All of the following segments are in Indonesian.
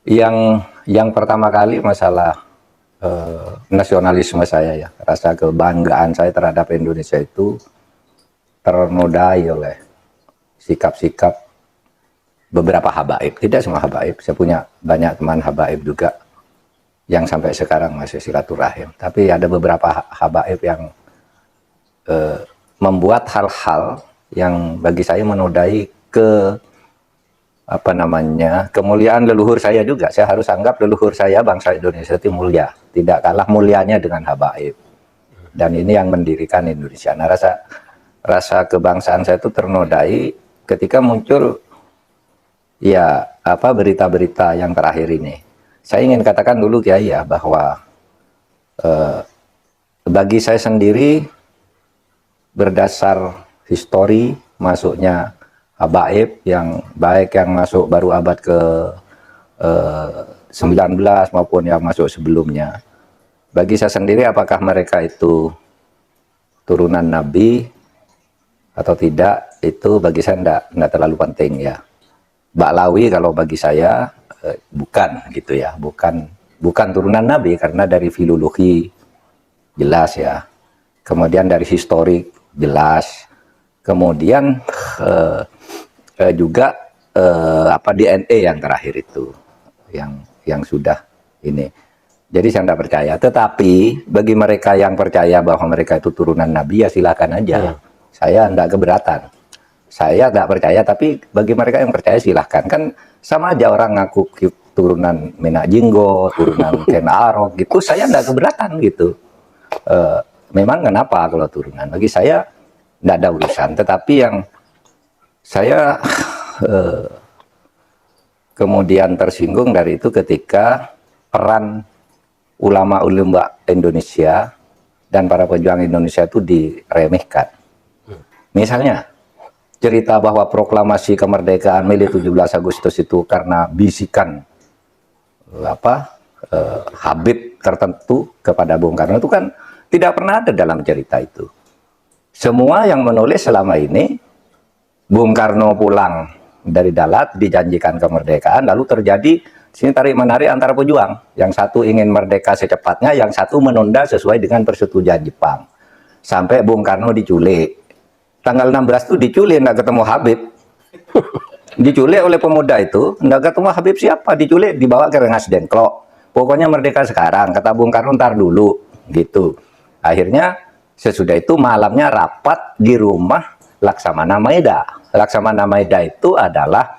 Yang pertama kali masalah nasionalisme saya ya, rasa kebanggaan saya terhadap Indonesia itu ternodai oleh sikap-sikap beberapa habaib. Tidak semua habaib, saya punya banyak teman habaib juga yang sampai sekarang masih silaturahim. Tapi ada beberapa habaib yang membuat hal-hal yang bagi saya menodai ke kemuliaan leluhur saya juga. Saya harus anggap leluhur saya bangsa Indonesia itu mulia, tidak kalah mulianya dengan habaib. Dan ini yang mendirikan Indonesia. Nah, rasa kebangsaan saya itu ternodai ketika muncul ya berita-berita yang terakhir ini. Saya ingin katakan dulu Kiai ya, bahwa bagi saya sendiri berdasar histori masuknya habaib yang baik yang masuk baru abad ke 19 maupun yang masuk sebelumnya, bagi saya sendiri apakah mereka itu turunan Nabi atau tidak, itu bagi saya enggak terlalu penting ya. Ba'lawi kalau bagi saya bukan gitu ya, bukan turunan Nabi karena dari filologi jelas ya, kemudian dari historik jelas, kemudian juga DNA yang terakhir itu yang sudah ini. Jadi saya tidak percaya. Tetapi bagi mereka yang percaya bahwa mereka itu turunan Nabi ya silakan aja. Saya tidak keberatan. Saya tidak percaya, tapi bagi mereka yang percaya silahkan. Kan sama aja orang ngaku turunan Menak Jinggo, turunan Ken Arok gitu. Saya tidak keberatan gitu. Memang kenapa kalau turunan? Bagi saya tidak ada urusan. Tetapi yang saya kemudian tersinggung dari itu ketika peran ulama-ulama Indonesia dan para pejuang Indonesia itu diremehkan. Misalnya cerita bahwa proklamasi kemerdekaan Mei 17 Agustus itu karena bisikan Habib tertentu kepada Bung Karno, itu kan tidak pernah ada dalam cerita itu. Semua yang menulis selama ini, Bung Karno pulang dari Dalat, dijanjikan kemerdekaan, lalu terjadi sini tarik-menarik antara pejuang. Yang satu ingin merdeka secepatnya, yang satu menunda sesuai dengan persetujuan Jepang. Sampai Bung Karno diculik. Tanggal 16 itu diculik, nggak ketemu Habib. Diculik oleh pemuda itu, nggak ketemu Habib siapa, diculik, dibawa ke Rengas Dengklok. Pokoknya merdeka sekarang, kata Bung Karno ntar dulu, gitu. Akhirnya sesudah itu malamnya rapat di rumah Laksamana Maeda. Laksamana Maeda itu adalah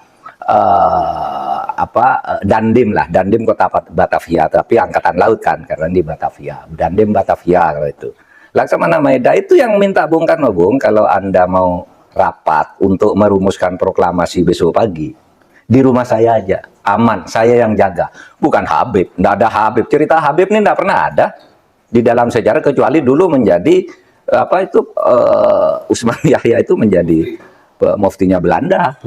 Dandim lah, Dandim kota Batavia, tapi angkatan laut kan, karena di Batavia, Dandim Batavia kalau itu. Laksamana Maeda itu yang minta Bung Karno, Bung, kalau Anda mau rapat untuk merumuskan proklamasi besok pagi, di rumah saya aja, aman, saya yang jaga. Bukan Habib, nggak ada Habib. Cerita Habib ini nggak pernah ada di dalam sejarah, kecuali dulu menjadi Usman Yahya itu menjadi muftinya Belanda,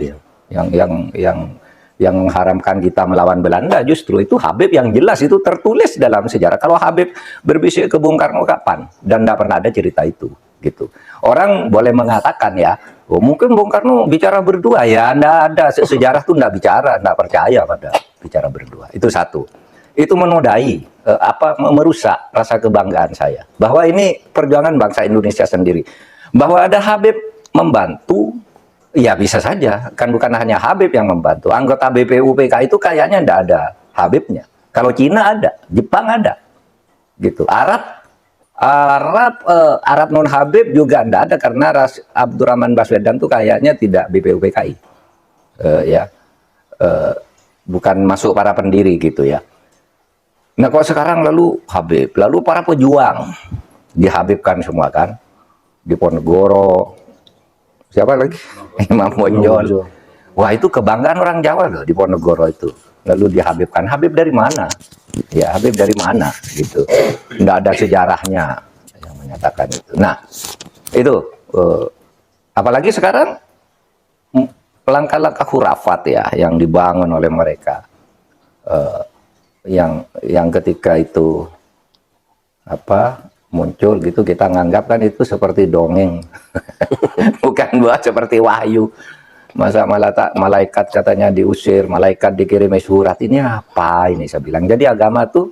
yang mengharamkan kita melawan Belanda. Justru itu Habib yang jelas itu tertulis dalam sejarah. Kalau Habib berbisik ke Bung Karno kapan? Dan tidak pernah ada cerita itu, gitu. Orang boleh mengatakan ya, oh, mungkin Bung Karno bicara berdua, ya tidak ada, sejarah itu tidak bicara, tidak percaya pada bicara berdua. Itu satu. Itu menodai, merusak rasa kebanggaan saya bahwa ini perjuangan bangsa Indonesia sendiri. Bahwa ada Habib membantu, ya bisa saja, kan bukan hanya Habib yang membantu. Anggota BPUPK itu kayaknya tidak ada Habibnya. Kalau Cina ada, Jepang ada, gitu. Arab non Habib juga tidak ada, karena Abdurrahman Baswedan itu kayaknya tidak BPUPKI, bukan masuk para pendiri gitu ya. Nah kok sekarang lalu Habib, lalu para pejuang dihabibkan semua kan, di Ponegoro, siapa lagi? Imam Bonjol. Wah itu kebanggaan orang Jawa loh di Ponegoro itu. Lalu dihabibkan. Habib dari mana? Ya Habib dari mana? Gitu. Nggak ada sejarahnya yang menyatakan itu. Nah itu, apalagi sekarang langkah-langkah khurafat ya yang dibangun oleh mereka. Yang ketika itu muncul gitu, kita nganggap kan itu seperti dongeng bukan buat seperti wahyu. Masa malaikat katanya diusir, malaikat dikirimi surat, ini apa ini saya bilang. Jadi agama tuh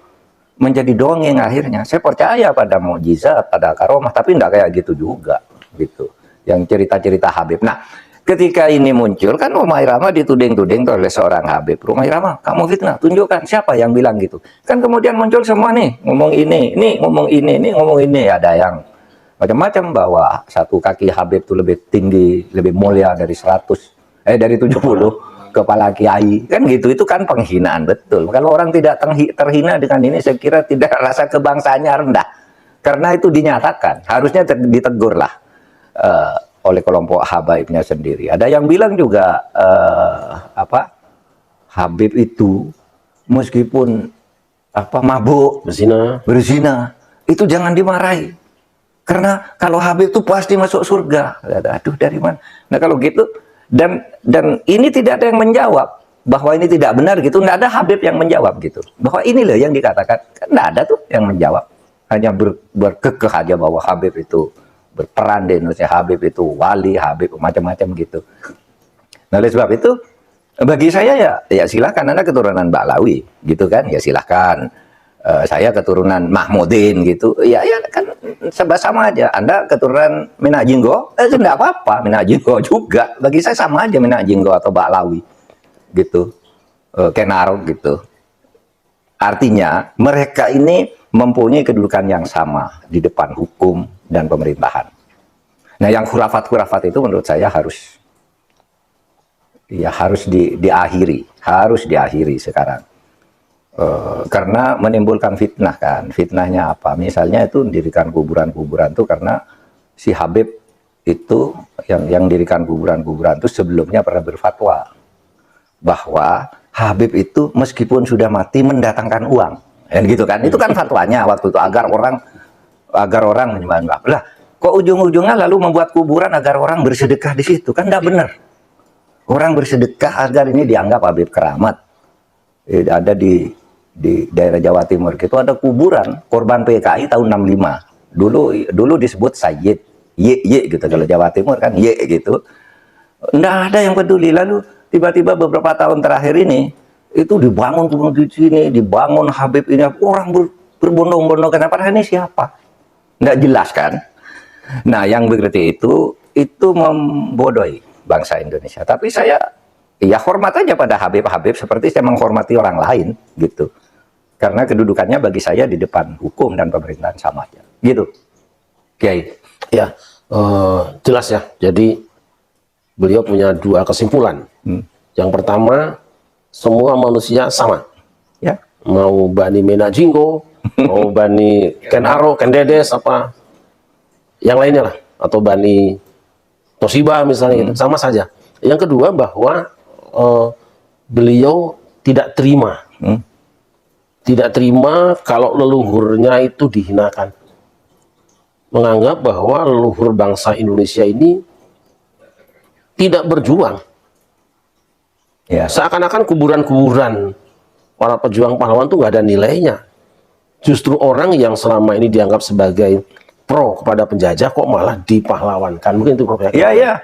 menjadi dongeng akhirnya. Saya percaya pada mukjizat, pada karomah, tapi enggak kayak gitu juga gitu. Yang cerita-cerita Habib. Nah, ketika ini muncul kan Rhoma Irama dituding-tuding oleh seorang Habib. Rhoma Irama, kamu fitnah, tunjukkan siapa yang bilang gitu. Kan kemudian muncul semua nih, ngomong ini ngomong ini ngomong ini, ada yang macam-macam bahwa satu kaki Habib itu lebih tinggi, lebih mulia dari 70 kepala kiai. Kan gitu, itu kan penghinaan betul. Kalau orang tidak terhina dengan ini, saya kira tidak, rasa kebangsaannya rendah. Karena itu dinyatakan, harusnya ditegur lah oleh kelompok habaibnya sendiri. Ada yang bilang juga Habib itu meskipun mabuk, berzina, itu jangan dimarahi. Karena kalau Habib itu pasti masuk surga. Aduh, dari mana? Nah kalau gitu, dan ini tidak ada yang menjawab bahwa ini tidak benar gitu. Nggak ada Habib yang menjawab gitu. Bahwa ini loh yang dikatakan. Nggak ada tuh yang menjawab. Hanya berkekeh aja bahwa Habib itu berperan di Indonesia. Habib itu wali, Habib macam-macam gitu. Nah oleh sebab itu, bagi saya ya silakan, Anda keturunan Ba'lawi gitu kan, ya silakan. Saya keturunan Mahmudin gitu, ya kan sama aja. Anda keturunan Minak Jinggo, enggak apa-apa, Minak Jinggo juga. Bagi saya sama aja Minak Jinggo atau Ba'lawi gitu, Kenaro gitu. Artinya mereka ini mempunyai kedudukan yang sama di depan hukum dan pemerintahan. Nah yang khurafat-khurafat itu menurut saya harus diakhiri sekarang. Karena menimbulkan fitnah kan. Fitnahnya apa? Misalnya itu mendirikan kuburan-kuburan itu karena si Habib itu yang dirikan kuburan-kuburan itu sebelumnya pernah berfatwa bahwa Habib itu meskipun sudah mati mendatangkan uang. Gitu kan. Itu kan fatwanya waktu itu agar orang menyembah. Lah, kok ujung-ujungnya lalu membuat kuburan agar orang bersedekah di situ? Kan tidak benar. Orang bersedekah agar ini dianggap Habib keramat. Ada di daerah Jawa Timur itu ada kuburan korban PKI tahun 65. Dulu disebut Sayyid Y gitu, kalau Jawa Timur kan Y gitu. Nggak ada yang peduli. Lalu tiba-tiba beberapa tahun terakhir ini itu dibangun di sini, dibangun Habib ini, orang berbondong-bondong. Kenapa? Ini siapa? Nggak jelas kan. Nah yang berarti itu membodohi bangsa Indonesia. Tapi saya ya hormat aja pada Habib-Habib seperti saya menghormati orang lain gitu. Karena kedudukannya bagi saya di depan hukum dan pemerintahan sama aja. Gitu. Kiai. Ya, jelas ya. Jadi beliau punya dua kesimpulan. Yang pertama, semua manusia sama. Ya. Mau Bani Minak Jinggo, mau Bani Ken Arok, Ken Dedes, apa yang lainnya lah, atau Bani Toshiba misalnya gitu, sama saja. Yang kedua bahwa beliau tidak terima kalau leluhurnya itu dihinakan, menganggap bahwa leluhur bangsa Indonesia ini tidak berjuang. Ya. Seakan-akan kuburan-kuburan para pejuang pahlawan itu nggak ada nilainya. Justru orang yang selama ini dianggap sebagai pro kepada penjajah kok malah dipahlawankan. Mungkin itu Prof. Iya.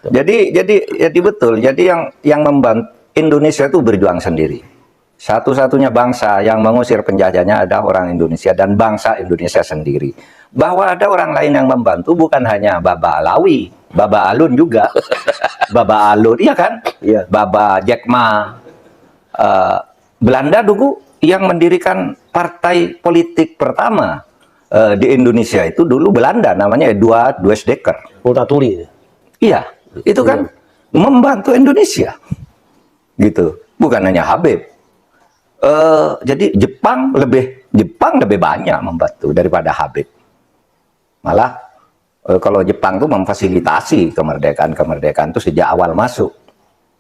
Jadi betul. Jadi yang membantu Indonesia itu berjuang sendiri. Satu-satunya bangsa yang mengusir penjajahnya adalah orang Indonesia dan bangsa Indonesia sendiri. Bahwa ada orang lain yang membantu bukan hanya Baba Alawi, Baba Alun juga. Baba Alun, iya kan? Iya. Baba Jack Ma. Belanda dulu yang mendirikan partai politik pertama di Indonesia itu dulu Belanda, namanya Eduard Weesdekker. Multatuli. Iya, itu kan membantu Indonesia. Gitu. Bukan hanya Habib. Jadi Jepang lebih banyak membantu daripada Habib. Malah kalau Jepang tuh memfasilitasi kemerdekaan itu sejak awal masuk.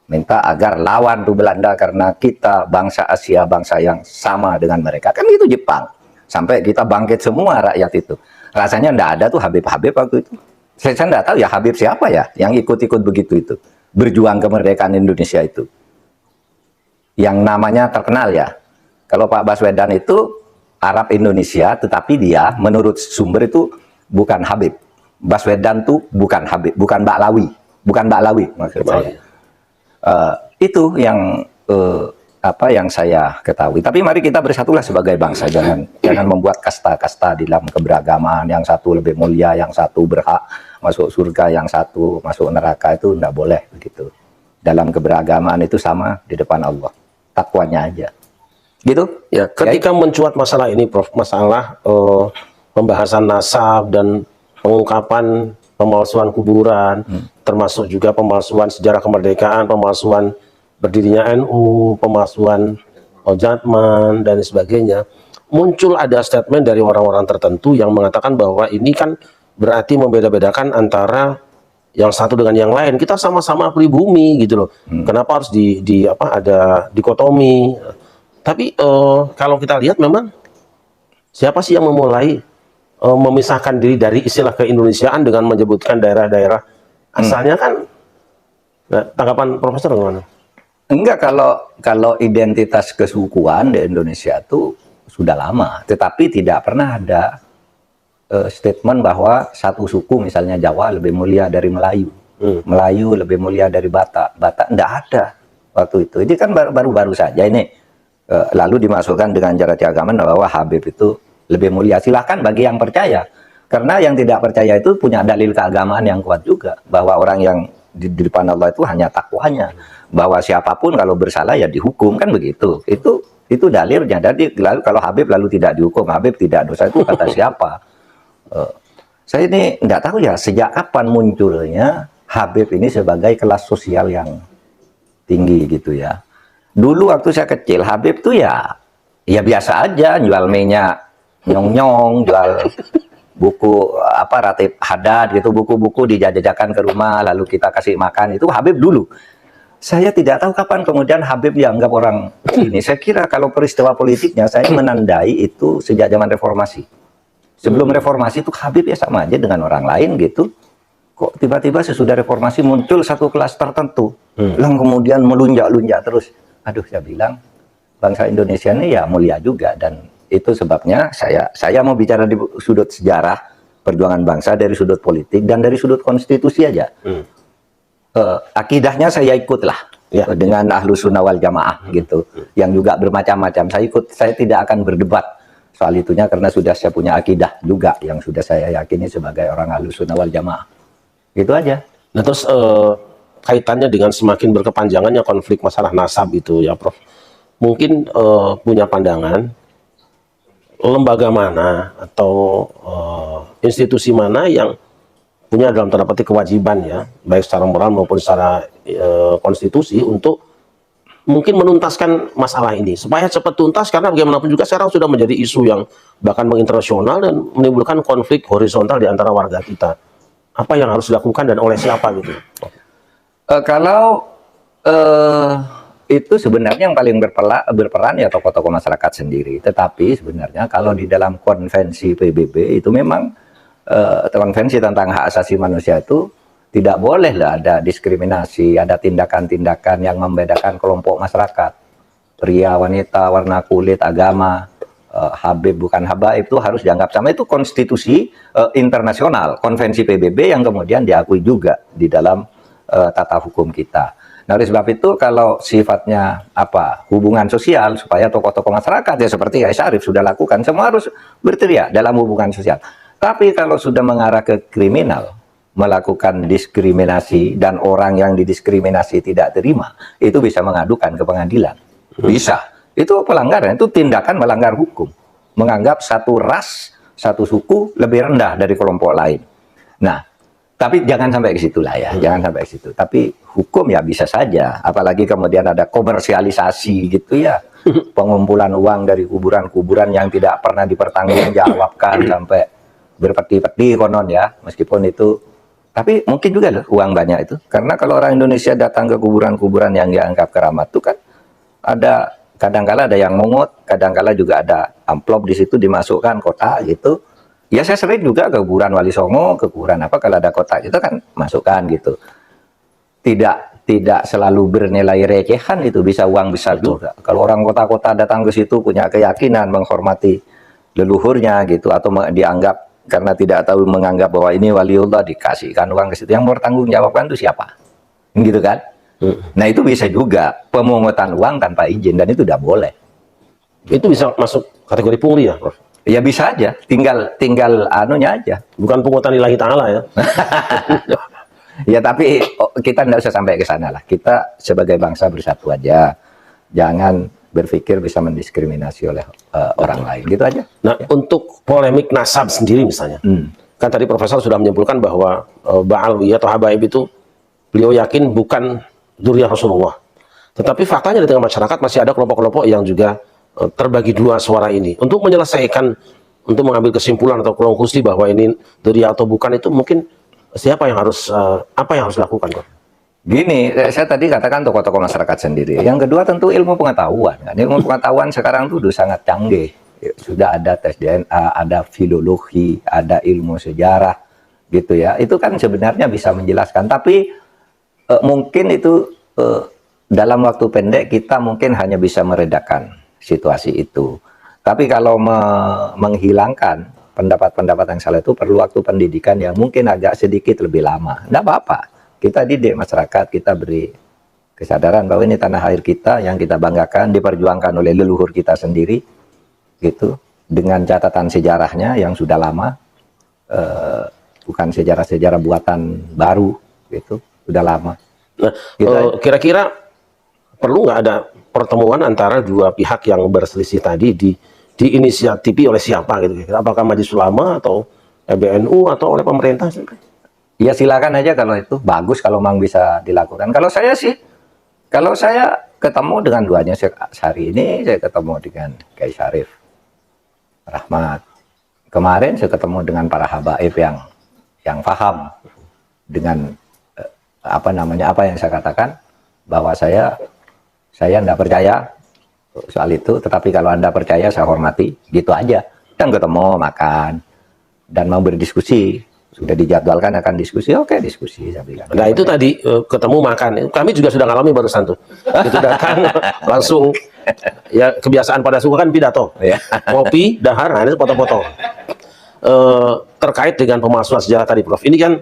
Minta agar lawan tuh Belanda karena kita bangsa Asia, bangsa yang sama dengan mereka. Kan itu Jepang. Sampai kita bangkit semua rakyat itu. Rasanya enggak ada tuh Habib-Habib waktu itu. Saya enggak tahu ya Habib siapa ya yang ikut-ikut begitu itu. Berjuang kemerdekaan Indonesia itu. Yang namanya terkenal ya. Kalau Pak Baswedan itu Arab Indonesia, tetapi dia menurut sumber itu bukan Habib. Baswedan tuh bukan Habib, bukan Ba'lawi maksud saya. Itu yang apa yang saya ketahui. Tapi mari kita bersatulah sebagai bangsa, jangan membuat kasta-kasta di dalam keberagaman. Yang satu lebih mulia, yang satu berhak masuk surga, yang satu masuk neraka, itu tidak boleh begitu. Dalam keberagaman itu sama di depan Allah, takwanya aja. Gitu. Ya, ketika mencuat masalah ini, Prof, masalah pembahasan nasab dan pengungkapan pemalsuan kuburan, termasuk juga pemalsuan sejarah kemerdekaan, pemalsuan berdirinya NU, pemalsuan Jatman dan sebagainya, muncul ada statement dari orang-orang tertentu yang mengatakan bahwa ini kan berarti membeda-bedakan antara yang satu dengan yang lain. Kita sama-sama pribumi gitu loh. Kenapa harus ada dikotomi? Tapi kalau kita lihat memang siapa sih yang memulai memisahkan diri dari istilah keindonesiaan dengan menyebutkan daerah-daerah asalnya kan? Nah, tanggapan Profesor gimana? Enggak, kalau identitas kesukuan di Indonesia itu sudah lama, tetapi tidak pernah ada statement bahwa satu suku misalnya Jawa lebih mulia dari Melayu, Melayu lebih mulia dari Batak, Batak enggak ada waktu itu. Ini kan baru-baru saja ini lalu dimasukkan dengan cara keagamaan bahwa Habib itu lebih mulia. Silahkan bagi yang percaya, karena yang tidak percaya itu punya dalil keagamaan yang kuat juga bahwa orang yang di depan Allah itu hanya takwanya, bahwa siapapun kalau bersalah ya dihukum, kan begitu. Itu dalilnya. Jadi lalu kalau Habib lalu tidak dihukum, Habib tidak dosa, itu kata siapa? Saya ini tidak tahu ya sejak kapan munculnya Habib ini sebagai kelas sosial yang tinggi gitu ya. Dulu waktu saya kecil Habib tuh ya biasa aja, jual minyak nyong-nyong, jual buku apa Ratib Hadad gitu, buku-buku dijajakan ke rumah lalu kita kasih makan. Itu Habib dulu. Saya tidak tahu kapan kemudian Habib dianggap orang ini. Saya kira kalau peristiwa politiknya saya menandai itu sejak zaman reformasi. Sebelum reformasi itu Habib ya sama aja dengan orang lain gitu. Kok tiba-tiba sesudah reformasi muncul satu kelas tertentu yang kemudian melunjak-lunjak terus. Aduh, saya bilang bangsa Indonesia ini ya mulia juga, dan itu sebabnya saya mau bicara di sudut sejarah perjuangan bangsa, dari sudut politik dan dari sudut konstitusi aja. Akidahnya saya ikutlah ya, dengan Ahlus Sunnah wal Jamaah gitu, yang juga bermacam-macam. Saya ikut, saya tidak akan berdebat soal itunya karena sudah saya punya akidah juga yang sudah saya yakini sebagai orang Ahlus Sunnah wal Jamaah. Gitu aja. Nah, terus kaitannya dengan semakin berkepanjangannya konflik masalah nasab itu ya, Prof. Mungkin punya pandangan lembaga mana atau institusi mana yang punya dalam tanda petik kewajiban ya, baik secara moral maupun secara konstitusi untuk mungkin menuntaskan masalah ini supaya cepat tuntas, karena bagaimanapun juga sekarang sudah menjadi isu yang bahkan menginternasional dan menimbulkan konflik horizontal di antara warga kita. Apa yang harus dilakukan dan oleh siapa gitu? Kalau itu sebenarnya yang paling berperan ya tokoh-tokoh masyarakat sendiri. Tetapi sebenarnya kalau di dalam konvensi PBB itu memang konvensi tentang hak asasi manusia itu tidak boleh lah ada diskriminasi, ada tindakan-tindakan yang membedakan kelompok masyarakat, pria, wanita, warna kulit, agama, Habib bukan habaib, itu harus dianggap sama. Itu konstitusi internasional, konvensi PBB yang kemudian diakui juga di dalam tata hukum kita. Nah, oleh sebab itu kalau sifatnya apa hubungan sosial, supaya tokoh-tokoh masyarakat ya seperti Kiai Syarif sudah lakukan, semua harus berteriak dalam hubungan sosial. Tapi kalau sudah mengarah ke kriminal, melakukan diskriminasi dan orang yang didiskriminasi tidak terima, itu bisa mengadukan ke pengadilan. Bisa. Itu pelanggaran, itu tindakan melanggar hukum. Menganggap satu ras, satu suku lebih rendah dari kelompok lain. Nah, tapi jangan sampai ke situ lah ya, jangan sampai ke situ. Tapi hukum ya bisa saja, apalagi kemudian ada komersialisasi gitu ya. Pengumpulan uang dari kuburan-kuburan yang tidak pernah dipertanggungjawabkan sampai berpeti-peti konon ya, meskipun itu. Tapi mungkin juga loh uang banyak itu. Karena kalau orang Indonesia datang ke kuburan-kuburan yang dianggap keramat itu kan ada, kadang-kala ada yang mungut, kadang-kala juga ada amplop di situ dimasukkan kotak gitu. Ya saya sering juga ke kuburan Wali Songo, ke kuburan apa kalau ada kotak itu kan masukkan gitu. Tidak selalu bernilai recehan, itu bisa uang besar juga. Kalau orang kota-kota datang ke situ punya keyakinan menghormati leluhurnya gitu, atau dianggap karena tidak tahu menganggap bahwa ini waliullah dikasihkan uang ke situ, yang bertanggung jawabkan itu siapa? Gitu kan? Nah itu bisa juga pemungutan uang tanpa izin dan itu tidak boleh. Itu bisa masuk kategori pungli ya, Prof? Ya bisa aja, tinggal anunya aja. Bukan pungutan lillahi ta'ala ya. Ya tapi kita tidak usah sampai ke sana lah. Kita sebagai bangsa bersatu aja. Jangan berpikir bisa mendiskriminasi oleh orang lain. Gitu aja. Nah, untuk polemik nasab sendiri misalnya. Kan tadi Profesor sudah menyimpulkan bahwa Ba'alwi atau Habaib itu beliau yakin bukan dzurriyyah Rasulullah. Tetapi faktanya di tengah masyarakat masih ada kelompok-kelompok yang juga terbagi dua suara ini. Untuk menyelesaikan, untuk mengambil kesimpulan atau konklusi bahwa ini dzurriyyah atau bukan itu mungkin siapa yang harus, apa yang harus dilakukan, Prof? Gini, saya tadi katakan tokoh-tokoh masyarakat sendiri. Yang kedua tentu ilmu pengetahuan. Kan? Ilmu pengetahuan sekarang itu sudah sangat canggih. Sudah ada tes DNA, ada filologi, ada ilmu sejarah, gitu ya. Itu kan sebenarnya bisa menjelaskan. Tapi mungkin itu dalam waktu pendek kita mungkin hanya bisa meredakan situasi itu. Tapi kalau menghilangkan pendapat-pendapat yang salah itu perlu waktu pendidikan yang mungkin agak sedikit lebih lama. Tidak apa-apa. Kita didik masyarakat, kita beri kesadaran bahwa ini tanah air kita yang kita banggakan, diperjuangkan oleh leluhur kita sendiri, gitu. Dengan catatan sejarahnya yang sudah lama, bukan sejarah-sejarah buatan baru, gitu. Sudah lama. Nah, Gitu kira-kira perlu nggak ada pertemuan antara dua pihak yang berselisih tadi diinisiatifi oleh siapa gitu? Apakah Majelis Ulama atau PBNU atau oleh pemerintah? Ya silakan aja kalau itu bagus kalau memang bisa dilakukan. Kalau saya sih, kalau saya ketemu dengan duanya hari ini, saya ketemu dengan Kiai Syarif Rahmat. Kemarin saya ketemu dengan para habaib yang paham dengan apa yang saya katakan, bahwa saya tidak percaya soal itu, tetapi kalau Anda percaya saya hormati, gitu aja. Dan ketemu makan dan mau berdiskusi. Sudah dijadwalkan akan diskusi, oke diskusi saya bilang. Nah itu tadi ketemu makan, kami juga sudah ngalami barusan tuh. Itu datang langsung, ya kebiasaan pada suku kan pidato, kopi, dahar, nah ini foto-foto. Terkait dengan pemalsuan sejarah tadi, Prof. Ini kan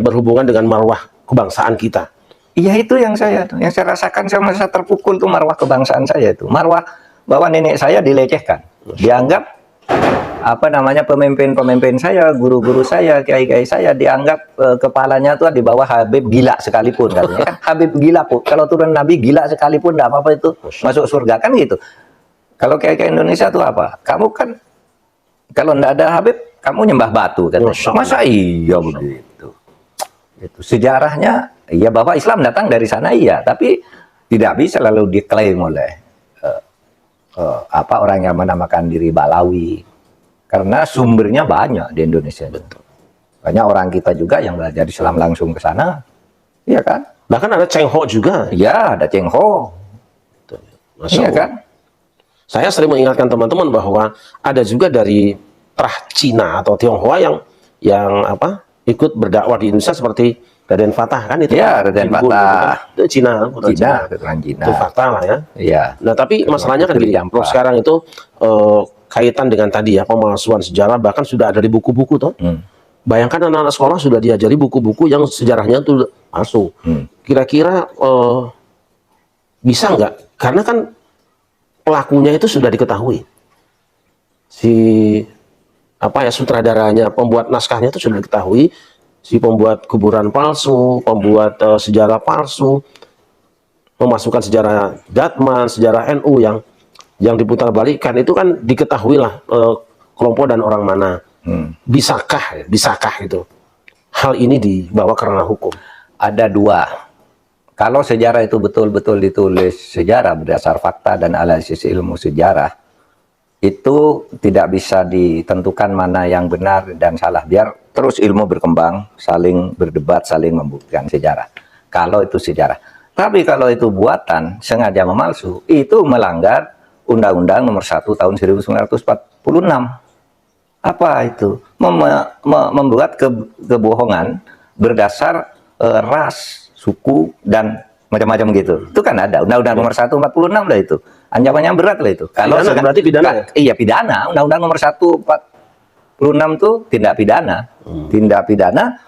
berhubungan dengan marwah kebangsaan kita. Iya itu yang saya rasakan, saya merasa terpukul tuh marwah kebangsaan saya itu, marwah bahwa nenek saya dilecehkan, dianggap pemimpin-pemimpin saya, guru-guru saya, kiai-kiai saya dianggap kepalanya tuh di bawah Habib gila sekalipun katanya. Kan Habib gila kok, kalau turun Nabi gila sekalipun enggak apa-apa itu masuk surga kan gitu. Kalau kiai-kiai Indonesia tuh apa? Kamu kan kalau enggak ada Habib kamu nyembah batu katanya. Masa iya begitu. Itu sejarahnya ya bahwa Islam datang dari sana iya, tapi tidak bisa lalu diklaim oleh orang yang menamakan diri Balawi. Karena sumbernya banyak di Indonesia. Betul. Banyak orang kita juga yang belajar Islam langsung ke sana. Iya kan? Bahkan ada Cheng Ho juga. Iya, ada Cheng Ho. Iya kan? Saya sering mengingatkan teman-teman bahwa ada juga dari Trah Cina atau Tionghoa yang ikut berdakwah di Indonesia seperti Raden Fatah kan itu. Iya, Raden Fatah. Itu Cina. Cina. Itu fakta lah ya. Iya. Nah, tapi masalahnya kan gini, Prof, sekarang itu kaitan dengan tadi ya pemalsuan sejarah, bahkan sudah ada di buku-buku toh. Bayangkan anak-anak sekolah sudah diajari buku-buku yang sejarahnya itu palsu. Kira-kira bisa nggak? Karena kan pelakunya itu sudah diketahui. Si sutradaranya, pembuat naskahnya itu sudah diketahui. Si pembuat kuburan palsu, pembuat sejarah palsu, memasukkan sejarah Datman, sejarah NU yang diputar balikan itu kan diketahui lah kelompok dan orang mana. Bisakah itu hal ini dibawa ke ranah hukum? Ada dua. Kalau sejarah itu betul-betul ditulis sejarah berdasar fakta dan analisis ilmu sejarah, itu tidak bisa ditentukan mana yang benar dan salah. Biar terus ilmu berkembang, saling berdebat, saling membuktikan sejarah. Kalau itu sejarah. Tapi kalau itu buatan, sengaja memalsu, itu melanggar Undang-Undang Nomor 1 Tahun 1946. Apa itu? Membuat kebohongan berdasar ras, suku, dan macam-macam gitu. Itu kan ada Undang-Undang Nomor 1 46 lah itu. Ancamannya berat lah itu. Kalau berarti pidana ya? Iya pidana. Undang-Undang Nomor 1 46 itu tindak pidana. Tindak pidana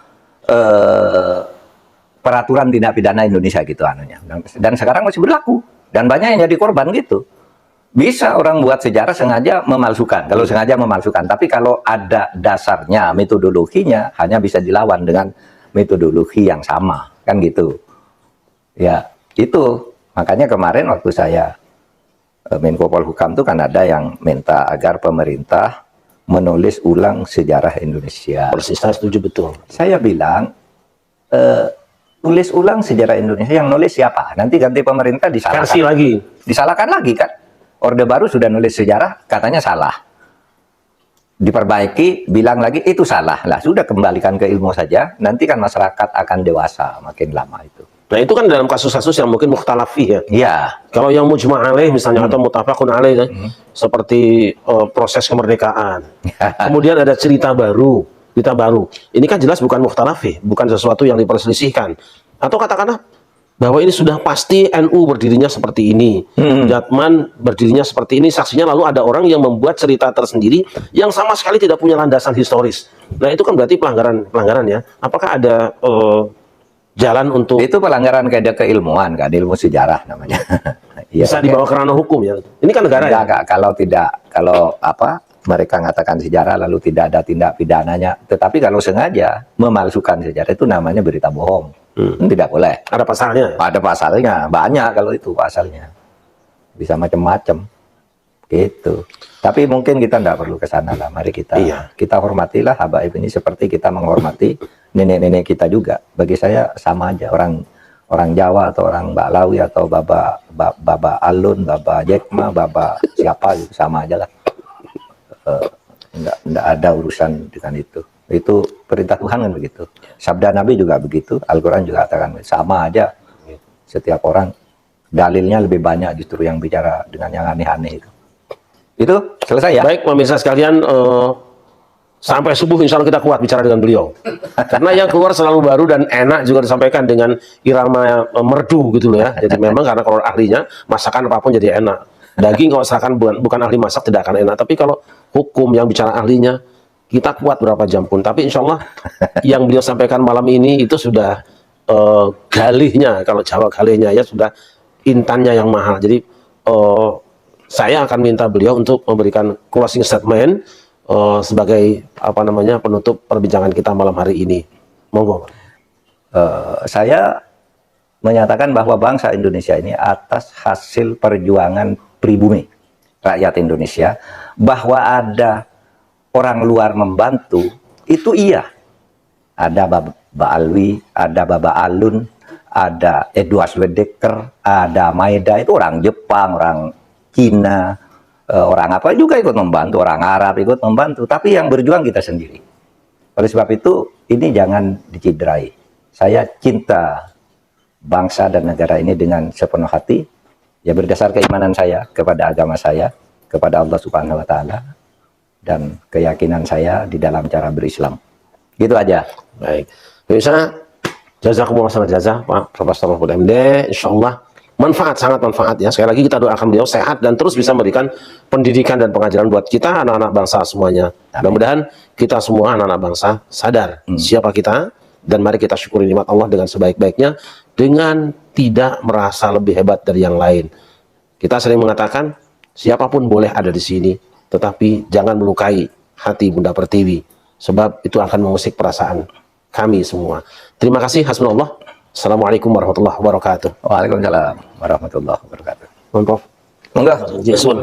peraturan tindak pidana Indonesia gitu anunya. Dan sekarang masih berlaku. Dan banyak yang jadi korban gitu. Bisa orang buat sejarah sengaja memalsukan. Kalau sengaja memalsukan. Tapi kalau ada dasarnya, metodologinya, hanya bisa dilawan dengan metodologi yang sama. Kan gitu. Ya, itu. Makanya kemarin waktu saya Menko Polhukam itu kan ada yang minta agar pemerintah menulis ulang sejarah Indonesia. Persis, saya setuju betul. Saya bilang, tulis ulang sejarah Indonesia, yang nulis siapa? Nanti ganti pemerintah disalahkan. Versi lagi. Disalahkan lagi kan? Orde Baru sudah nulis sejarah, katanya salah. Diperbaiki, bilang lagi itu salah. Lah sudah, kembalikan ke ilmu saja, nanti kan masyarakat akan dewasa makin lama itu. Nah itu kan dalam kasus-kasus yang mungkin mukhtalafih ya. Iya. Kalau yang mujma' alaih misalnya atau mutafaqun alaih kan, seperti proses kemerdekaan. Kemudian ada cerita baru. Ini kan jelas bukan mukhtalafih, bukan sesuatu yang diperselisihkan. Atau katakanlah bahwa ini sudah pasti NU berdirinya seperti ini, Jatman berdirinya seperti ini, saksinya lalu ada orang yang membuat cerita tersendiri yang sama sekali tidak punya landasan historis. Nah itu kan berarti pelanggaran ya. Apakah ada jalan untuk Itu pelanggaran kaedah keilmuan kan, ilmu sejarah namanya. Ya, bisa dibawa ke ranah hukum ya? Ini kan negara ya. Enggak, kalau mereka mengatakan sejarah lalu tidak ada tindak pidananya. Tetapi kalau sengaja memalsukan sejarah itu namanya berita bohong. Tidak boleh. Ada pasalnya. Ada pasalnya, banyak kalau itu pasalnya. Bisa macam-macam. Gitu. Tapi mungkin kita tidak perlu ke sana lah. Mari kita hormatilah habaib ini seperti kita menghormati nenek-nenek kita juga. Bagi saya sama aja, orang Jawa atau orang Balawi atau Baba Alun, Baba Jekma, Baba siapa gitu, sama aja lah. Enggak ada urusan dengan itu. Itu perintah Tuhan kan begitu. Sabda Nabi juga begitu. Al-Quran juga katakan sama aja. Setiap orang dalilnya lebih banyak justru yang bicara dengan yang aneh-aneh itu. Itu selesai ya. Baik pemirsa sekalian, sampai subuh insya Allah kita kuat bicara dengan beliau. Karena yang keluar selalu baru dan enak juga disampaikan dengan irama merdu gitu loh ya. Jadi memang karena kalau ahlinya masakan apapun jadi enak. Daging kalau misalkan bukan ahli masak tidak akan enak. Tapi kalau hukum yang bicara ahlinya, kita kuat berapa jam pun. Tapi insya Allah yang beliau sampaikan malam ini itu sudah galihnya, kalau Jawa galihnya ya sudah intannya yang mahal. Jadi saya akan minta beliau untuk memberikan closing statement sebagai penutup perbincangan kita malam hari ini. Monggo. Saya menyatakan bahwa bangsa Indonesia ini atas hasil perjuangan pribumi rakyat Indonesia, bahwa ada orang luar membantu itu iya. Ada Baba Alwi, ada Baba Alun, ada Edward Ledecker, ada Maeda, itu orang Jepang, orang Cina, orang apa juga ikut membantu, orang Arab ikut membantu, tapi yang berjuang kita sendiri. Oleh sebab itu, ini jangan dicidrai. Saya cinta bangsa dan negara ini dengan sepenuh hati, ya berdasar keimanan saya kepada agama saya, kepada Allah Subhanahu wa Ta'ala, dan keyakinan saya di dalam cara berislam. Gitu aja. Baik. Bisa jazakumullah khairan jazah Pak Profesor Mahfud MD. Insyaallah manfaat, sangat manfaat ya. Sekali lagi kita doakan beliau sehat dan terus bisa memberikan pendidikan dan pengajaran buat kita anak-anak bangsa semuanya. Mudah-mudahan kita semua anak-anak bangsa sadar siapa kita dan mari kita syukuri nikmat Allah dengan sebaik-baiknya dengan tidak merasa lebih hebat dari yang lain. Kita sering mengatakan siapapun boleh ada di sini, tetapi jangan melukai hati Bunda Pertiwi sebab itu akan mengusik perasaan kami semua. Terima kasih. Hasbunallah. Assalamualaikum warahmatullahi wabarakatuh. Waalaikumsalam warahmatullahi wabarakatuh. Mohon maaf. Enggak. Jason.